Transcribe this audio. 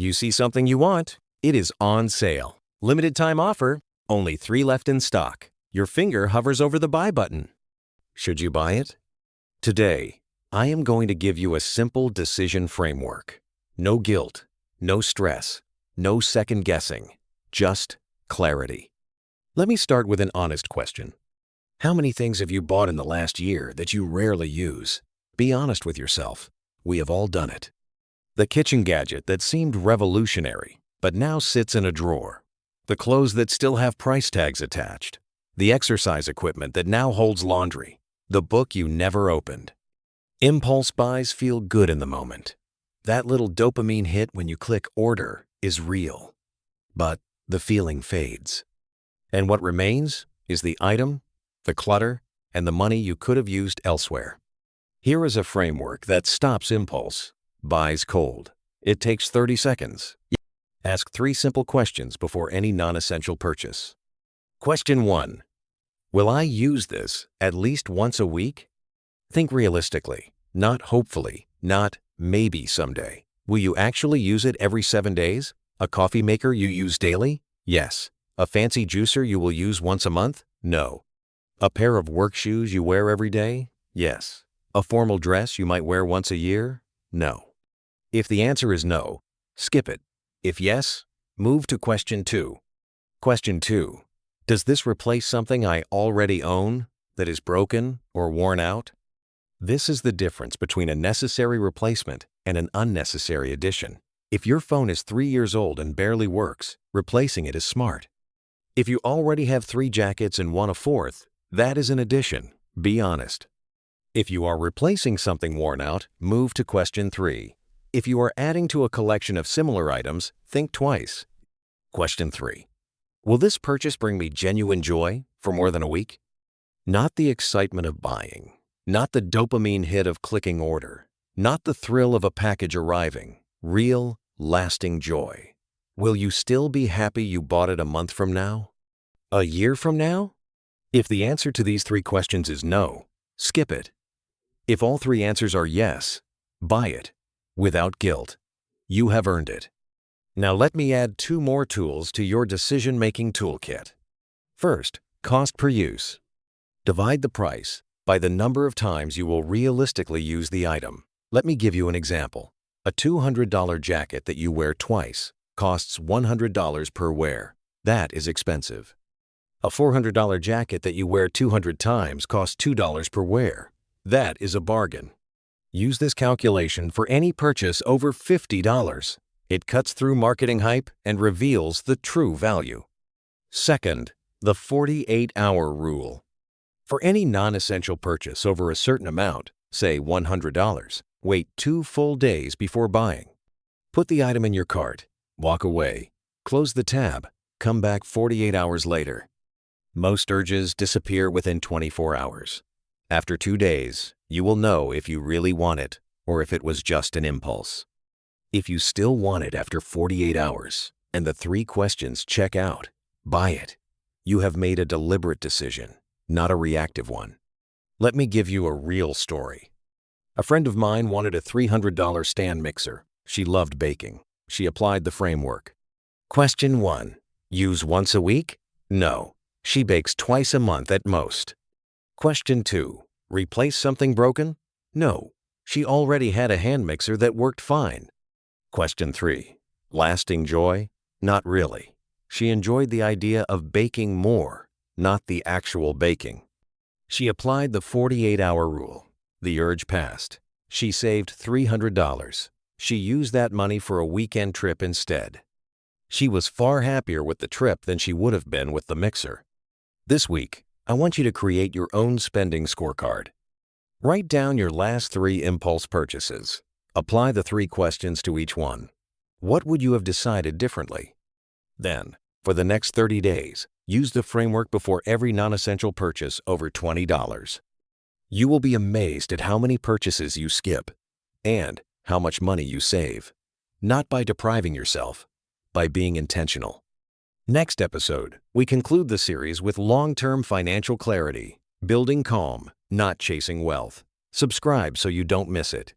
You see something you want, it is on sale. Limited time offer, only 3 left in stock. Your finger hovers over the buy button. Should you buy it? Today, I am going to give you a simple decision framework. No guilt, no stress, no second guessing, just clarity. Let me start with an honest question. How many things have you bought in the last year that you rarely use? Be honest with yourself. We have all done it. The kitchen gadget that seemed revolutionary, but now sits in a drawer. The clothes that still have price tags attached. The exercise equipment that now holds laundry. The book you never opened. Impulse buys feel good in the moment. That little dopamine hit when you click order is real. But the feeling fades. And what remains is the item, the clutter, and the money you could have used elsewhere. Here is a framework that stops impulse, buys cold. It takes 30 seconds. Ask 3 simple questions before any non-essential purchase. Question 1. Will I use this at least once a week? Think realistically, not hopefully, not maybe someday. Will you actually use it every 7 days? A coffee maker you use daily? Yes. A fancy juicer you will use once a month? No. A pair of work shoes you wear every day? Yes. A formal dress you might wear once a year? No. If the answer is no, skip it. If yes, move to question 2. Question 2. Does this replace something I already own that is broken or worn out? This is the difference between a necessary replacement and an unnecessary addition. If your phone is 3 years old and barely works, replacing it is smart. If you already have 3 jackets and want a 4th, that is an addition. Be honest. If you are replacing something worn out, move to question 3. If you are adding to a collection of similar items, think twice. Question 3. Will this purchase bring me genuine joy for more than a week? Not the excitement of buying, not the dopamine hit of clicking order, not the thrill of a package arriving. Real, lasting joy. Will you still be happy you bought it a month from now? A year from now? If the answer to these 3 questions is no, skip it. If all 3 answers are yes, buy it. Without guilt. You have earned it. Now let me add 2 more tools to your decision-making toolkit. First, cost per use. Divide the price by the number of times you will realistically use the item. Let me give you an example. A $200 jacket that you wear twice costs $100 per wear. That is expensive. A $400 jacket that you wear 200 times costs $2 per wear. That is a bargain. Use this calculation for any purchase over $50. It cuts through marketing hype and reveals the true value. Second, the 48-hour rule. For any non-essential purchase over a certain amount, say $100, wait 2 full days before buying. Put the item in your cart, walk away, close the tab, come back 48 hours later. Most urges disappear within 24 hours. After 2 days, you will know if you really want it or if it was just an impulse. If you still want it after 48 hours and the 3 questions check out, buy it. You have made a deliberate decision, not a reactive one. Let me give you a real story. A friend of mine wanted a $300 stand mixer. She loved baking. She applied the framework. Question 1. Use once a week? No. She bakes twice a month at most. Question 2. Replace something broken? No. She already had a hand mixer that worked fine. Question 3. Lasting joy? Not really. She enjoyed the idea of baking more, not the actual baking. She applied the 48-hour rule. The urge passed. She saved $300. She used that money for a weekend trip instead. She was far happier with the trip than she would have been with the mixer. This week, I want you to create your own spending scorecard. Write down your last 3 impulse purchases. Apply the 3 questions to each one. What would you have decided differently? Then, for the next 30 days, use the framework before every non-essential purchase over $20. You will be amazed at how many purchases you skip and how much money you save. Not by depriving yourself, by being intentional. Next episode, we conclude the series with long-term financial clarity, building calm, not chasing wealth. Subscribe so you don't miss it.